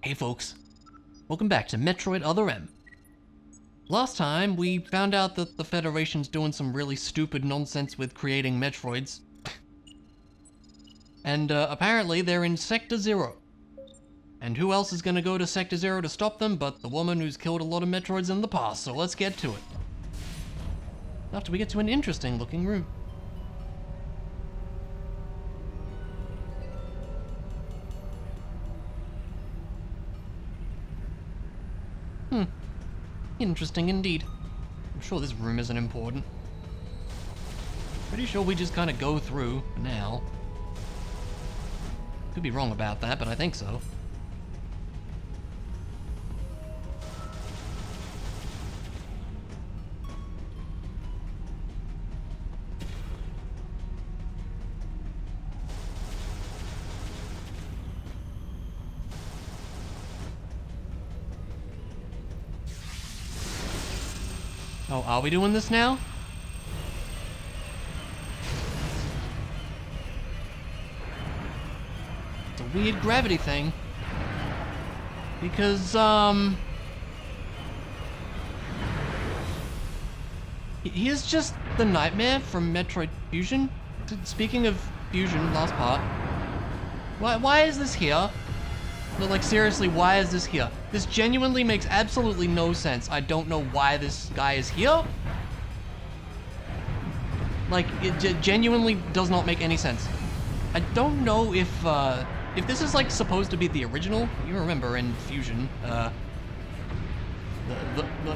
Hey folks, welcome back to Metroid Other M. Last time, we found out that the Federation's doing some really stupid nonsense with creating Metroids. And apparently they're in Sector 0. And who else is gonna go to Sector 0 to stop them but the woman who's killed a lot of Metroids in the past, so let's get to it. After we get to an interesting looking room. Interesting indeed. I'm sure this room isn't important. Pretty sure we just kind of go through for now. Could be wrong about that, but I think so. Oh, are we doing this now? It's a weird gravity thing. Because, he is just the nightmare from Metroid Fusion. Speaking of Fusion, last part. Why is this here? No, like seriously, why is this here? This genuinely makes absolutely no sense. I don't know why this guy is here. Like, it genuinely does not make any sense. I don't know if this is like supposed to be the original. You remember in Fusion,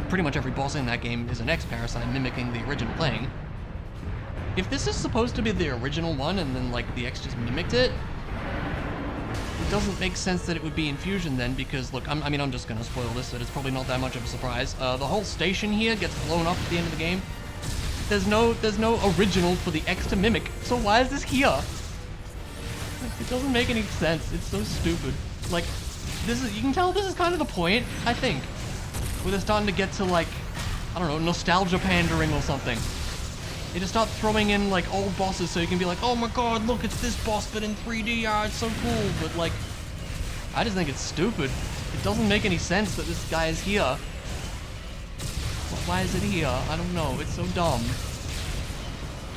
pretty much every boss in that game is an X-Parasite mimicking the original thing. If this is supposed to be the original one and then like the X just mimicked it, it doesn't make sense that it would be in Fusion then, because look, I mean, I'm just gonna spoil this, so it's probably not that much of a surprise. The whole station here gets blown up at the end of the game. There's no original for the X to mimic, so why is this here? It doesn't make any sense. It's so stupid. Like, you can tell this is kind of the point, I think, where they're starting to get to like, I don't know, nostalgia pandering or something. They just start throwing in like old bosses so you can be like, oh my god, look, it's this boss but in 3D, ah, it's so cool. But like, I just think it's stupid. It doesn't make any sense that this guy is here. Why is it here? I don't know, it's so dumb.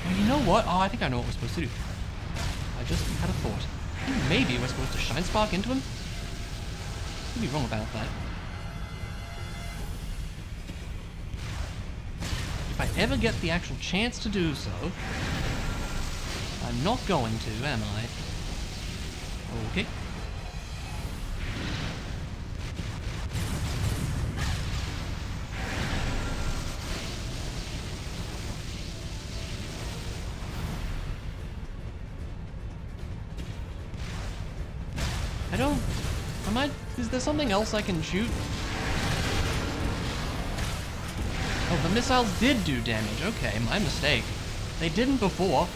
Oh, you know what? Oh, I think I know what we're supposed to do. I just had a thought. I think maybe we're supposed to Shine Spark into him? Could be wrong about that. If I ever get the actual chance to do so, I'm not going to, am I? Okay. Is there something else I can shoot? Oh, the missiles did do damage. Okay, my mistake. They didn't before.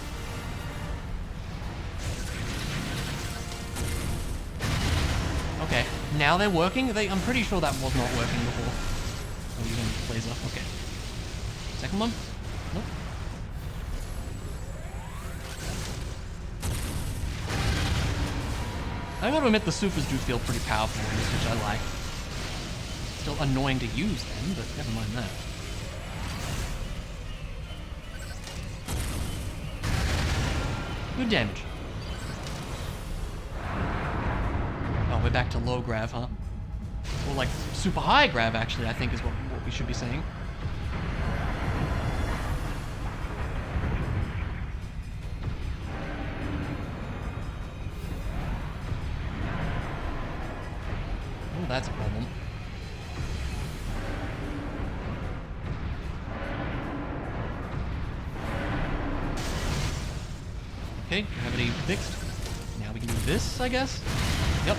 Okay, now they're working? I'm pretty sure that was not working before. Oh, you didn't laser. Okay. Second one? Nope. I gotta admit the supers do feel pretty powerful in this, which I like. Still annoying to use them, but never mind that. Good damage. Oh, we're back to low grav, huh? Or like super high grav, actually, I think is what we should be saying. Oh, that's a problem. Okay, gravity fixed. Now we can do this, I guess? Yep.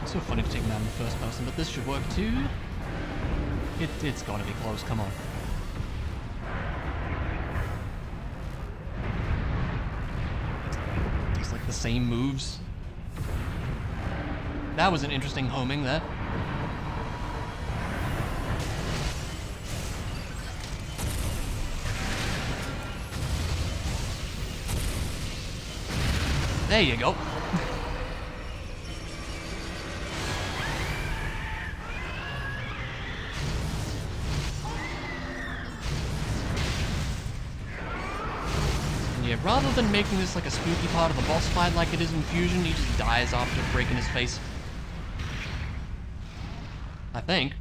It's so funny to take them out in the first person, but this should work too. It's gotta be close, come on. It's like the same moves. That was an interesting homing there. There you go. Yeah, rather than making this like a spooky part of the boss fight like it is in Fusion, he just dies after breaking his face. I think.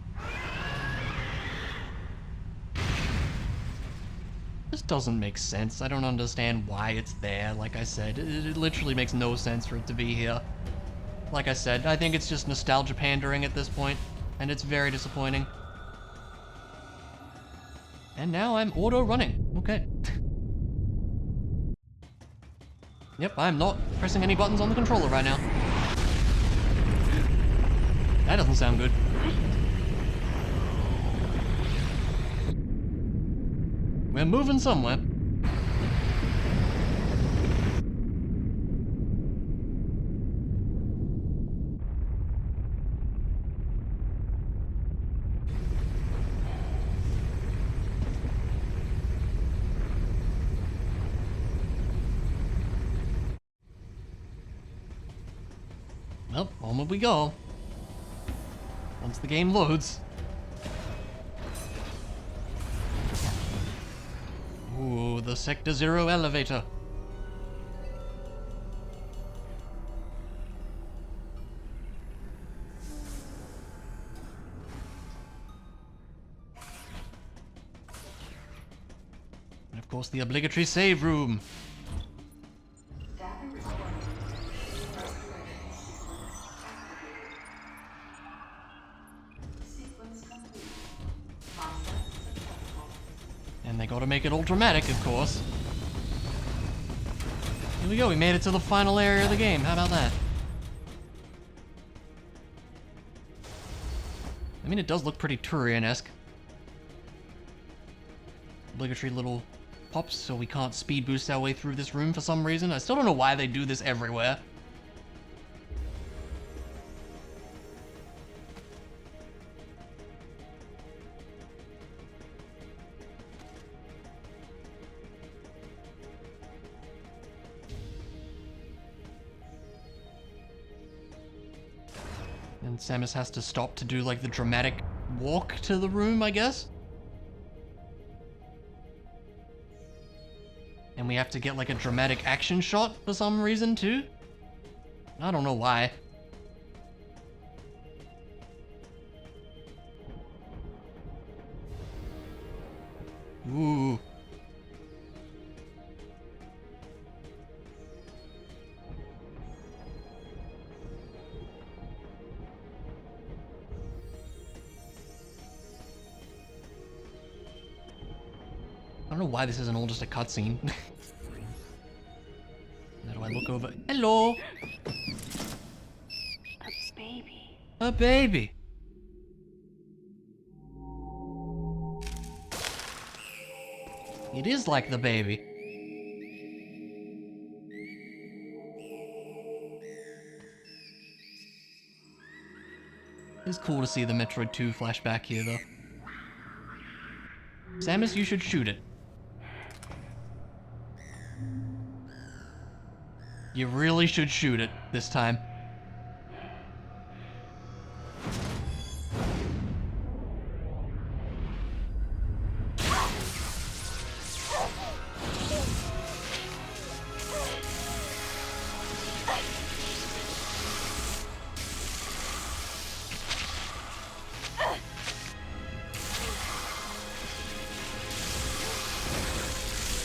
This doesn't make sense. I don't understand why it's there, like I said. It literally makes no sense for it to be here. Like I said, I think it's just nostalgia pandering at this point, and it's very disappointing. And now I'm auto-running. Okay. Yep, I'm not pressing any buttons on the controller right now. That doesn't sound good. We're moving somewhere. Well, onward we go. Once the game loads. Ooh, the Sector Zero elevator. And of course the obligatory save room. And they gotta make it all dramatic, of course. Here we go, we made it to the final area of the game. How about that? I mean, it does look pretty Turian-esque. Obligatory little pops so we can't speed boost our way through this room for some reason. I still don't know why they do this everywhere. And Samus has to stop to do like the dramatic walk to the room, I guess. And we have to get like a dramatic action shot for some reason too. I don't know why. Ooh. I don't know why this isn't all just a cutscene. How do I look over? Hello! A baby. A baby! It is like the baby. It's cool to see the Metroid 2 flashback here, though. Samus, you should shoot it. You really should shoot it this time.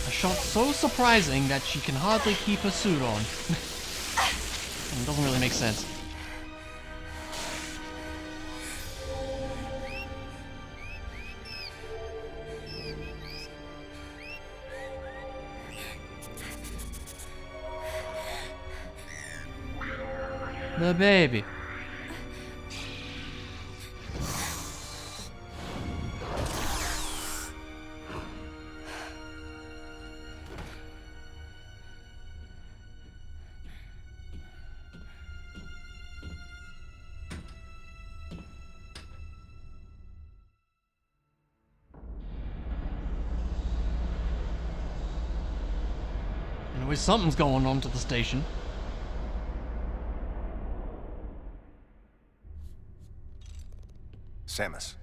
A shot so surprising that she can hardly keep her suit on. It doesn't really make sense. The baby. Obviously something's going on to the station. Samus,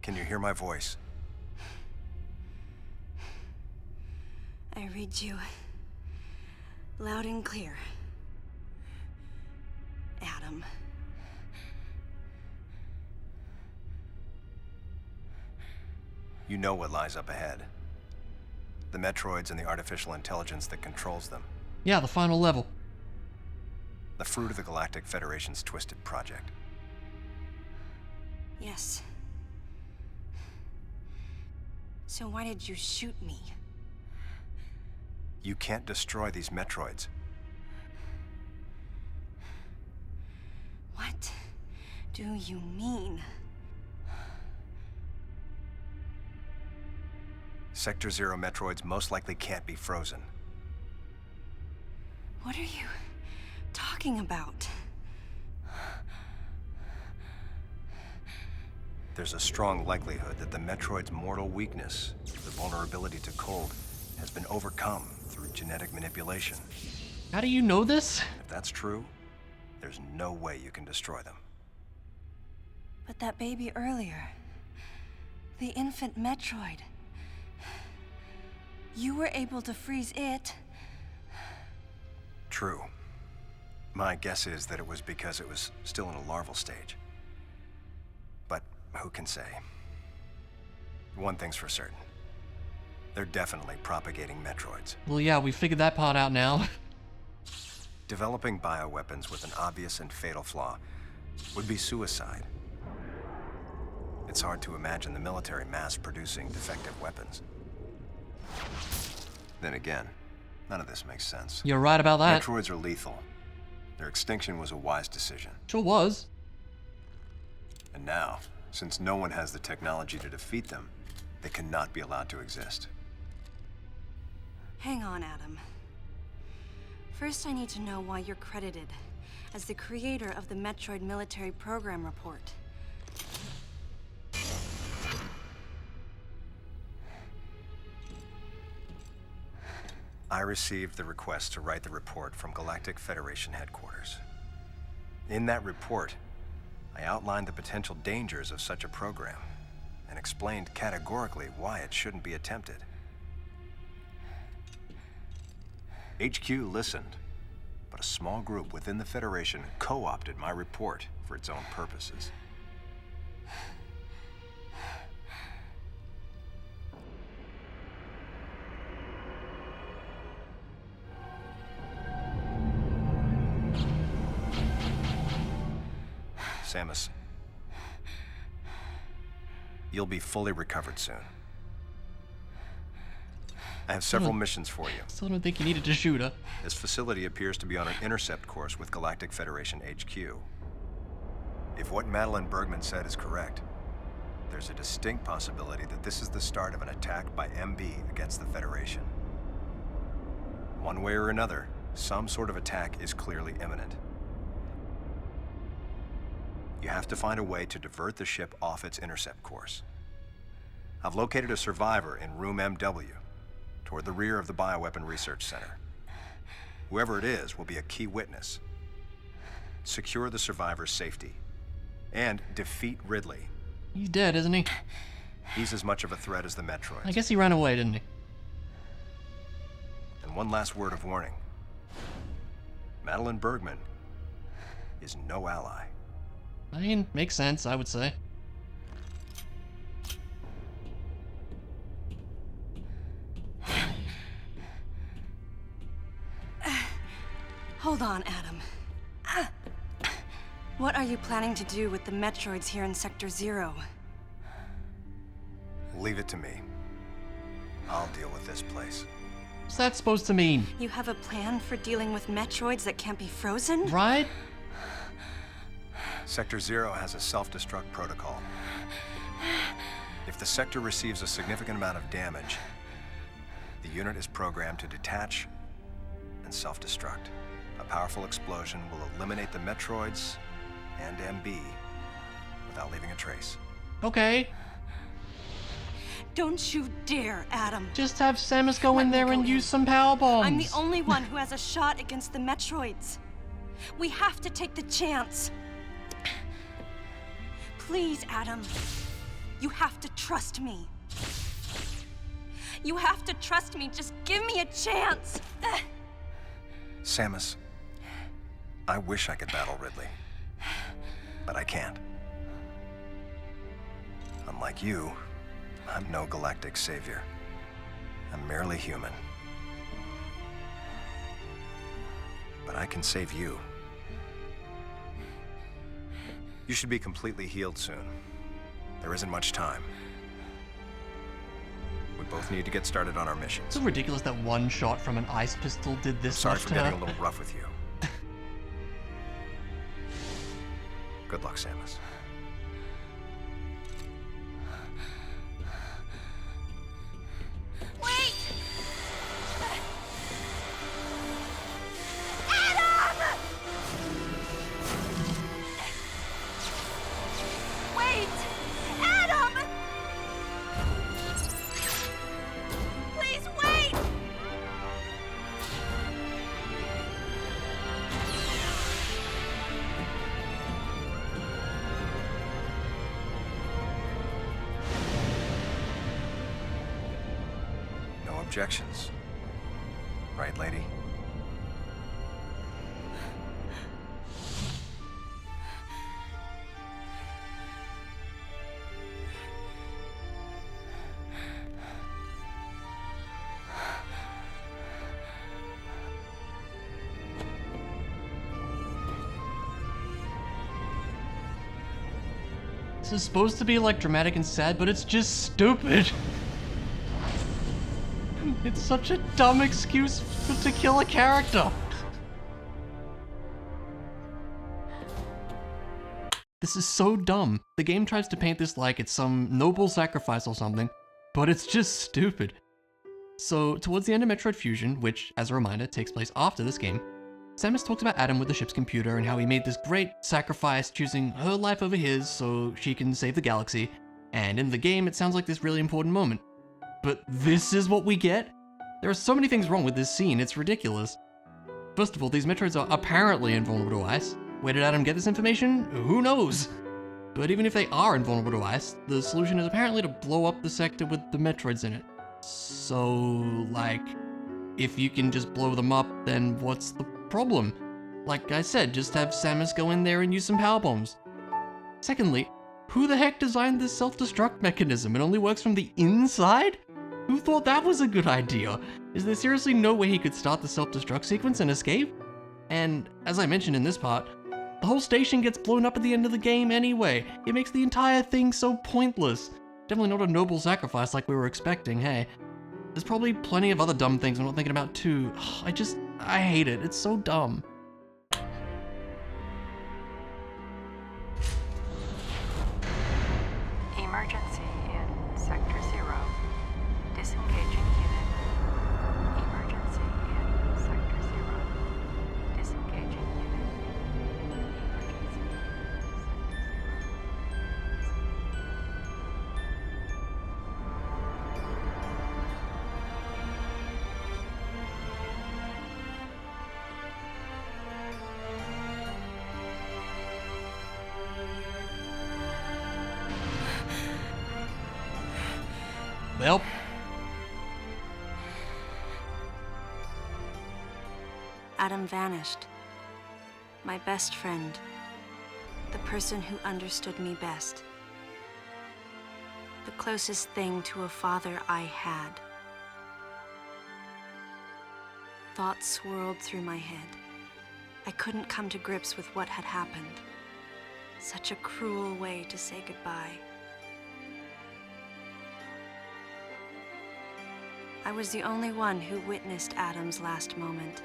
can you hear my voice? I read you loud and clear, Adam. You know what lies up ahead. The Metroids and the artificial intelligence that controls them. Yeah, the final level. The fruit of the Galactic Federation's twisted project. Yes. So why did you shoot me? You can't destroy these Metroids. What do you mean? Sector Zero Metroids most likely can't be frozen. What are you talking about? There's a strong likelihood that the Metroid's mortal weakness, the vulnerability to cold, has been overcome through genetic manipulation. How do you know this? If that's true, there's no way you can destroy them. But that baby earlier, the infant Metroid, you were able to freeze it. True. My guess is that it was because it was still in a larval stage. But who can say? One thing's for certain. They're definitely propagating Metroids. Well, yeah, we figured that part out now. Developing bioweapons with an obvious and fatal flaw would be suicide. It's hard to imagine the military mass-producing defective weapons. Then again, none of this makes sense. You're right about that. Metroids are lethal. Their extinction was a wise decision. Sure was. And now, since no one has the technology to defeat them, they cannot be allowed to exist. Hang on, Adam. First, I need to know why you're credited as the creator of the Metroid Military Program Report. I received the request to write the report from Galactic Federation headquarters. In that report, I outlined the potential dangers of such a program and explained categorically why it shouldn't be attempted. HQ listened, but a small group within the Federation co-opted my report for its own purposes. Samus, you'll be fully recovered soon. I have several missions for you. Still don't think you needed to shoot her. This facility appears to be on an intercept course with Galactic Federation HQ. If what Madeline Bergman said is correct, there's a distinct possibility that this is the start of an attack by MB against the Federation. One way or another, some sort of attack is clearly imminent. You have to find a way to divert the ship off its intercept course. I've located a survivor in room MW, toward the rear of the Bioweapon Research Center. Whoever it is will be a key witness. Secure the survivor's safety, and defeat Ridley. He's dead, isn't he? He's as much of a threat as the Metroids. I guess he ran away, didn't he? And one last word of warning. Madeline Bergman is no ally. I mean, makes sense, I would say. Hold on, Adam. What are you planning to do with the Metroids here in Sector Zero? Leave it to me. I'll deal with this place. What's that supposed to mean? You have a plan for dealing with Metroids that can't be frozen? Right? Sector Zero has a self-destruct protocol. If the sector receives a significant amount of damage, the unit is programmed to detach and self-destruct. A powerful explosion will eliminate the Metroids and MB without leaving a trace. Okay. Don't you dare, Adam. Just have Samus go Let in me there go and in. use some power bombs. I'm the only one who has a shot against the Metroids. We have to take the chance. Please, Adam. You have to trust me. You have to trust me. Just give me a chance. Samus, I wish I could battle Ridley, but I can't. Unlike you, I'm no galactic savior. I'm merely human. But I can save you. You should be completely healed soon. There isn't much time. We both need to get started on our missions. It's so ridiculous that one shot from an ice pistol did this Sorry much for to getting her. a little rough with you. Good luck, Samus. Wait! Adam! Wait! Adam! Please wait! No objections. Right, lady? This is supposed to be like dramatic and sad, but it's just stupid. It's such a dumb excuse to kill a character. This is so dumb. The game tries to paint this like it's some noble sacrifice or something, but it's just stupid. So, towards the end of Metroid Fusion, which, as a reminder, takes place after this game, Samus talks about Adam with the ship's computer and how he made this great sacrifice choosing her life over his so she can save the galaxy, and in the game it sounds like this really important moment. But this is what we get? There are so many things wrong with this scene, it's ridiculous. First of all, these Metroids are apparently invulnerable to ice. Where did Adam get this information? Who knows? But even if they are invulnerable to ice, the solution is apparently to blow up the sector with the Metroids in it. So, like, if you can just blow them up, then what's the problem? Like I said, just have Samus go in there and use some power bombs. Secondly, who the heck designed this self-destruct mechanism? It only works from the inside? Who thought that was a good idea? Is there seriously no way he could start the self-destruct sequence and escape? And, as I mentioned in this part, the whole station gets blown up at the end of the game anyway. It makes the entire thing so pointless. Definitely not a noble sacrifice like we were expecting, hey. There's probably plenty of other dumb things I'm not thinking about too. I hate it. It's so dumb. Emergency in Sector 0. Disengaging unit. Emergency in Sector 0. Disengaging unit. Emergency in Well, Adam vanished. My best friend. The person who understood me best. The closest thing to a father I had. Thoughts swirled through my head. I couldn't come to grips with what had happened. Such a cruel way to say goodbye. I was the only one who witnessed Adam's last moment,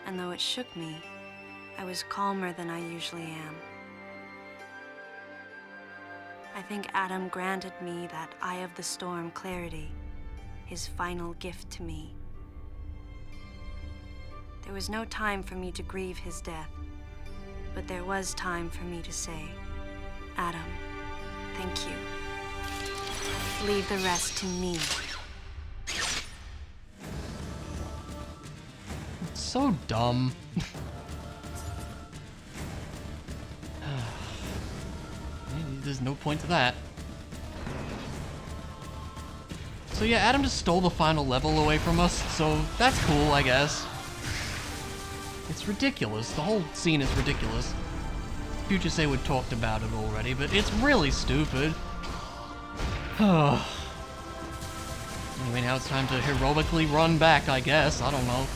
and though it shook me, I was calmer than I usually am. I think Adam granted me that Eye of the Storm clarity, his final gift to me. There was no time for me to grieve his death, but there was time for me to say, Adam, thank you. Just leave the rest to me. It's so dumb. There's no point to that. So yeah, Adam just stole the final level away from us, so that's cool, I guess. It's ridiculous. The whole scene is ridiculous. Future Say would talked about it already, but it's really stupid. Anyway, now it's time to heroically run back, I guess. I don't know.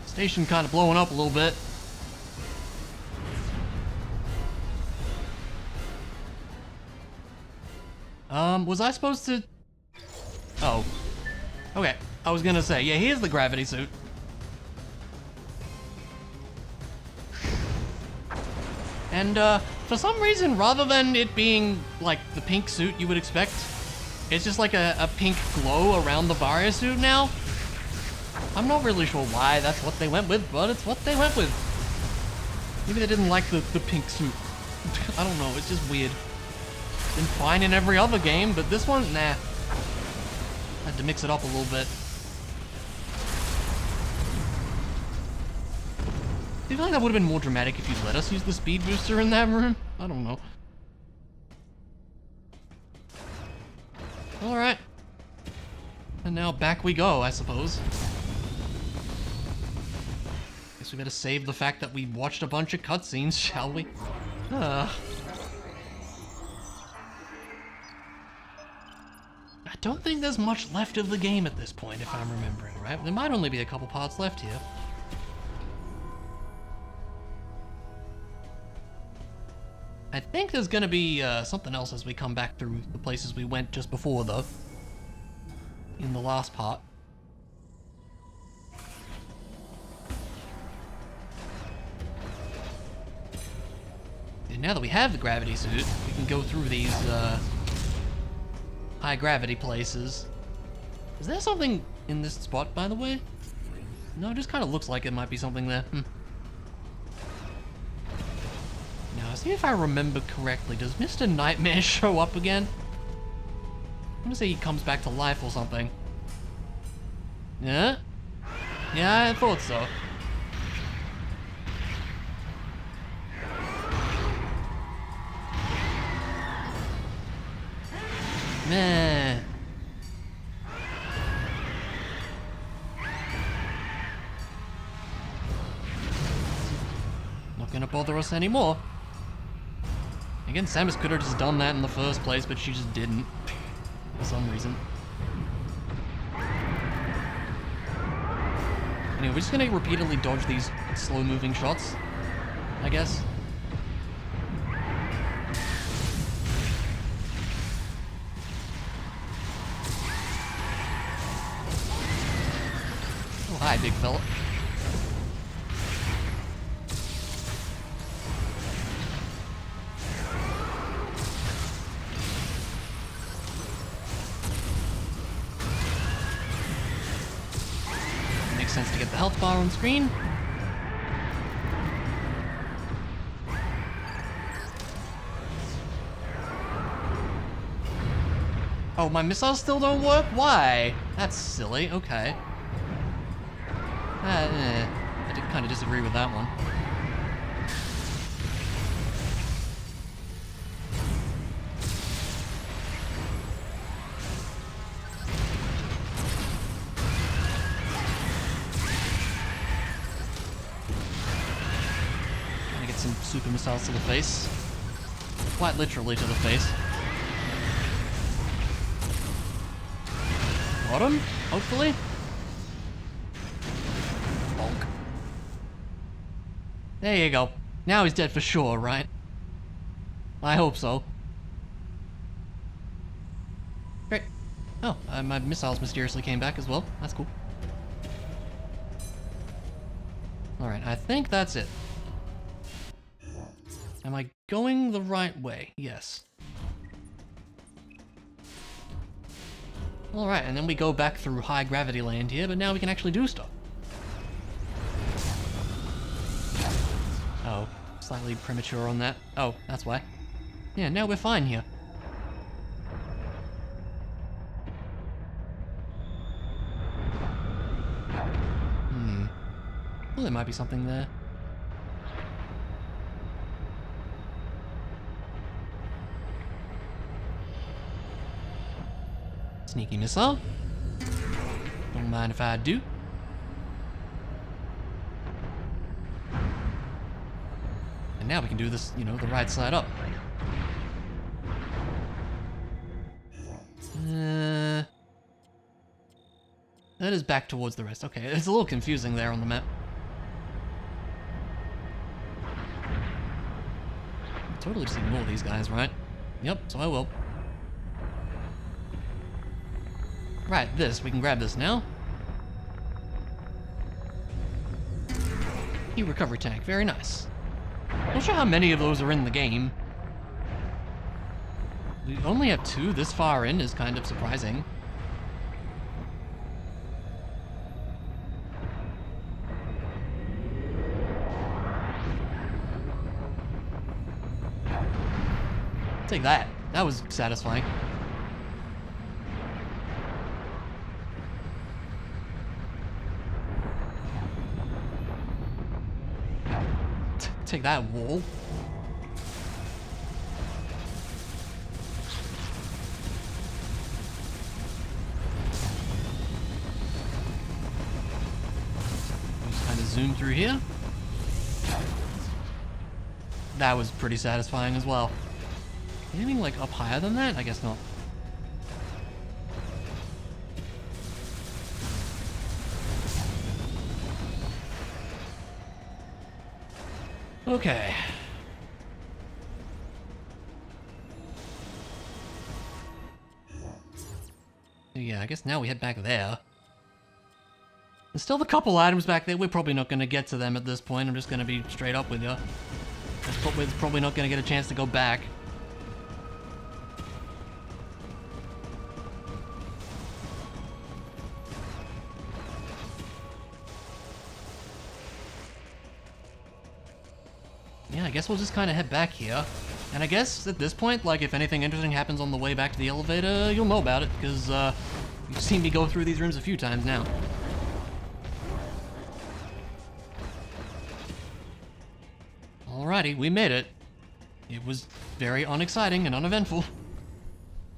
Station kind of blowing up a little bit. Was I supposed to... Oh. Okay, I was gonna say, yeah, here's the gravity suit. And, for some reason, rather than it being, like, the pink suit you would expect, it's just like a pink glow around the Varia suit now. I'm not really sure why that's what they went with, but it's what they went with. Maybe they didn't like the pink suit. I don't know, it's just weird. Been fine in every other game, but this one, nah. Had to mix it up a little bit. Do you feel like that would have been more dramatic if you let us use the speed booster in that room? I don't know. Alright. And now back we go, I suppose. Guess we better save the fact that we watched a bunch of cutscenes, shall we? I don't think there's much left of the game at this point, if I'm remembering right. There might only be a couple parts left here. I think there's gonna be something else as we come back through the places we went just before, though. In the last part. And now that we have the gravity suit, we can go through these high gravity places. Is there something in this spot, by the way? No, it just kind of looks like it might be something there. Now, see if I remember correctly, does Mr. Nightmare show up again? I'm gonna say he comes back to life or something. Yeah? Yeah, I thought so. Man. Not gonna bother us anymore. Again, Samus could have just done that in the first place, but she just didn't. For some reason. Anyway, we're just gonna repeatedly dodge these slow-moving shots, I guess. Oh, hi, big fella. Makes sense to get the health bar on screen. Oh, my missiles still don't work? Why? That's silly. Okay. I kind of disagree with that one. Gonna get some super missiles to the face. Quite literally to the face. Got him, hopefully. Bonk. There you go. Now he's dead for sure, right? I hope so. Great. Oh, my missiles mysteriously came back as well. That's cool. Alright, I think that's it. Am I going the right way? Yes. Alright, and then we go back through high gravity land here, but now we can actually do stuff. Oh, slightly premature on that. Oh, that's why. Yeah, now we're fine here. Well, there might be something there. Sneaky missile. Don't mind if I do. And now we can do this, you know, the right side up. That is back towards the rest. Okay, it's a little confusing there on the map. Totally just ignore these guys, right? Yep, so I will. Right, we can grab this now. Heat recovery tank, very nice. Not sure how many of those are in the game. We only have 2 this far in is kind of surprising. Take that. That was satisfying. Take that, wall. Just kind of zoom through here. That was pretty satisfying as well. Anything like up higher than that? I guess not. Okay. Yeah, I guess now we head back there. There's still a couple items back there. We're probably not going to get to them at this point. I'm just going to be straight up with you. We're probably not going to get a chance to go back. Yeah, I guess we'll just kind of head back here. And I guess at this point, like, if anything interesting happens on the way back to the elevator, you'll know about it, because you've seen me go through these rooms a few times now. Alrighty, we made it. It was very unexciting and uneventful.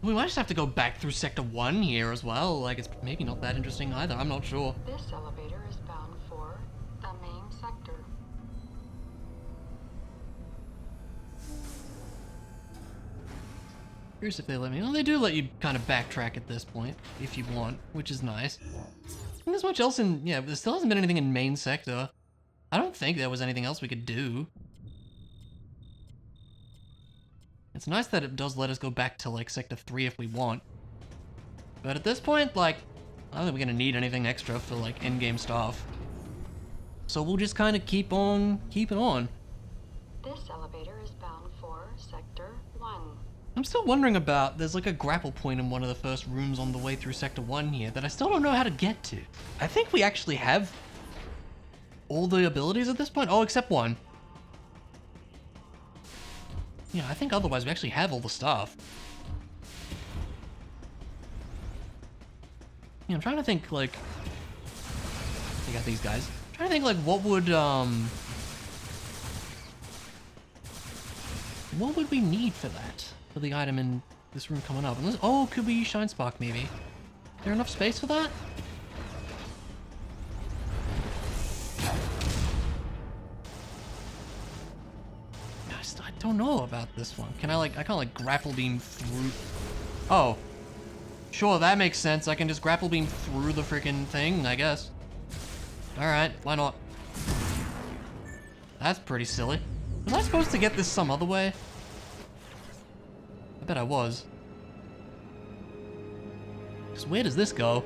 We might just have to go back through Sector 1 here as well. Like, it's maybe not that interesting either, I'm not sure. This elevator is bound for the main sector. Curious if they let me. Well, they do let you kind of backtrack at this point, if you want, which is nice. And there's much else in... Yeah, there still hasn't been anything in main sector. I don't think there was anything else we could do. It's nice that it does let us go back to, like, Sector 3 if we want. But at this point, like, I don't think we're gonna need anything extra for, like, endgame stuff. So we'll just kind of keep on keeping on. This elevator is bound for Sector 1. I'm still wondering about, there's like a grapple point in one of the first rooms on the way through Sector 1 here that I still don't know how to get to. I think we actually have all the abilities at this point. Oh, except one. Yeah, I think otherwise we actually have all the stuff. Yeah, I'm trying to think, like... Take out these guys. I'm trying to think, like, what would we need for that? For the item in this room coming up? Unless, oh, could we use Shine Spark, maybe? Is there enough space for that? I don't know about this one. Can I can't like grapple beam through... Oh. Sure, that makes sense. I can just grapple beam through the freaking thing, I guess. Alright, why not? That's pretty silly. Was I supposed to get this some other way? I bet I was. Because where does this go?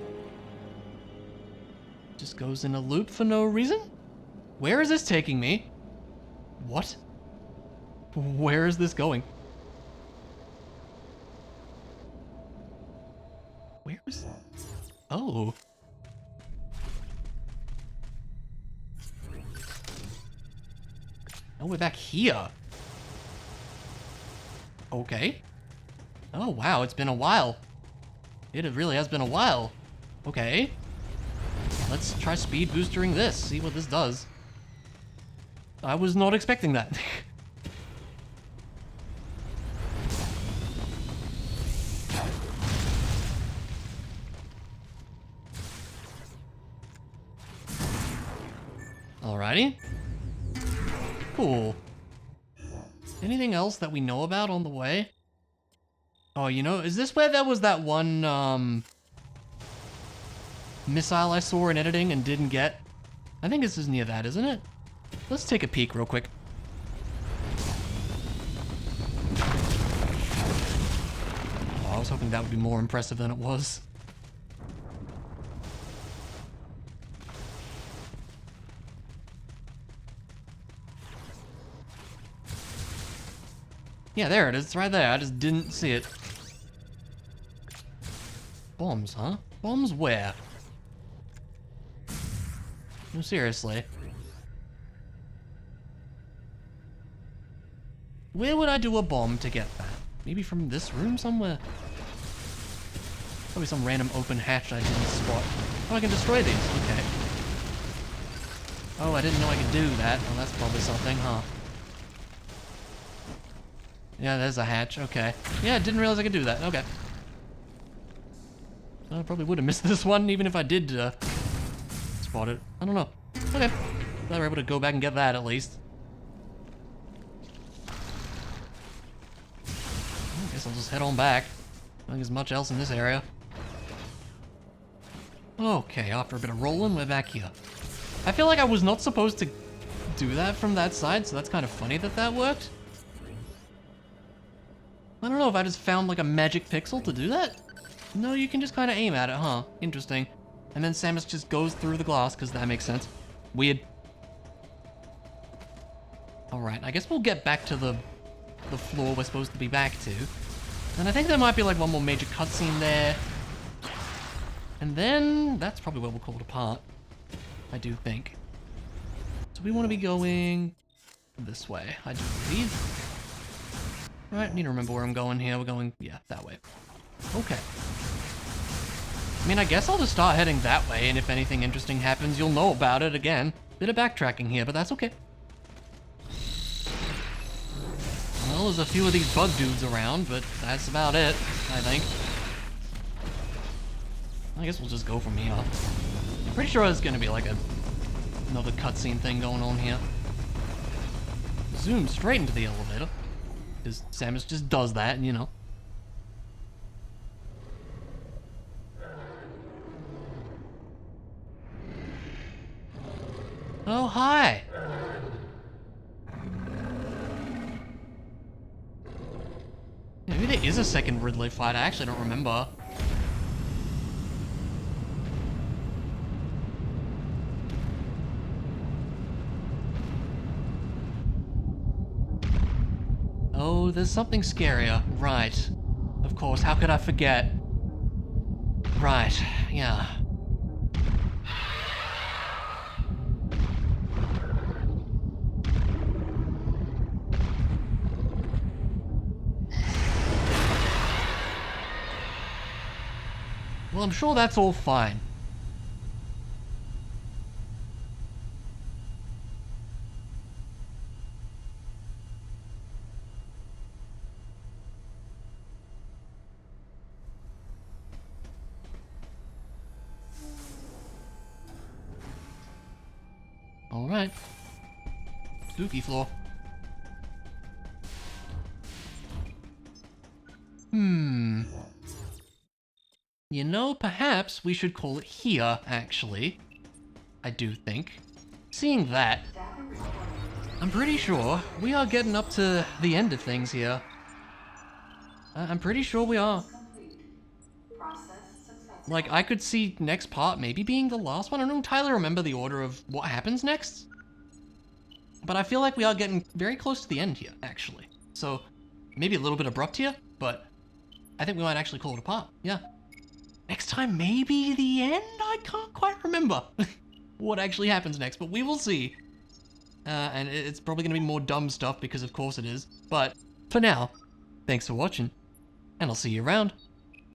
Just goes in a loop for no reason? Where is this taking me? What? Where is this going? Where is... Oh. Oh, we're back here. Okay. Oh, wow, it's been a while. It really has been a while. Okay. Let's try speed boostering this, see what this does. I was not expecting that. Alrighty. Cool. Anything else that we know about on the way? Oh, you know, is this where there was that one, missile I saw in editing and didn't get? I think this is near that, isn't it? Let's take a peek real quick. Oh, I was hoping that would be more impressive than it was. Yeah, there it is. It's right there. I just didn't see it. Bombs, huh? Bombs where? No, seriously. Where would I do a bomb to get that? Maybe from this room somewhere? Probably some random open hatch I didn't spot. Oh, I can destroy these. Okay. Oh, I didn't know I could do that. Well, that's probably something, huh? Yeah, there's a hatch. Okay. Yeah, I didn't realize I could do that. Okay. I probably would have missed this one, even if I did spot it. I don't know. Okay. Glad we're able to go back and get that, at least. I guess I'll just head on back. I don't think there's much else in this area. Okay, after a bit of rolling, we're back here. I feel like I was not supposed to do that from that side, so that's kind of funny that that worked. I don't know if I just found like a magic pixel to do that. No, you can just kind of aim at it, huh? Interesting. And then Samus just goes through the glass, because that makes sense. Weird. Alright, I guess we'll get back to the floor we're supposed to be back to. And I think there might be like one more major cutscene there. And then that's probably where we'll call it apart. I do think. So we want to be going this way, I do believe. Right, need to remember where I'm going here. We're going, yeah, that way. Okay. I mean, I guess I'll just start heading that way, and if anything interesting happens, you'll know about it again. Bit of backtracking here, but that's okay. Well, there's a few of these bug dudes around, but that's about it, I think. I guess we'll just go from here. I'm pretty sure there's gonna be like another cutscene thing going on here. Zoom straight into the elevator. Because Samus just does that, you know. Oh, hi! Maybe there is a second Ridley fight, I actually don't remember. Oh, there's something scarier. Right. Of course, how could I forget? Right, yeah. Well, I'm sure that's all fine. Alright. Spooky floor. You know, perhaps we should call it here, actually. I do think. Seeing that, I'm pretty sure we are getting up to the end of things here. I'm pretty sure we are. Like, I could see next part maybe being the last one. I don't entirely remember the order of what happens next. But I feel like we are getting very close to the end here, actually. So, maybe a little bit abrupt here, but I think we might actually call it a part, yeah. Next time, maybe the end? I can't quite remember what actually happens next, but we will see. And it's probably going to be more dumb stuff because of course it is. But for now, Thanks for watching, and I'll see you around.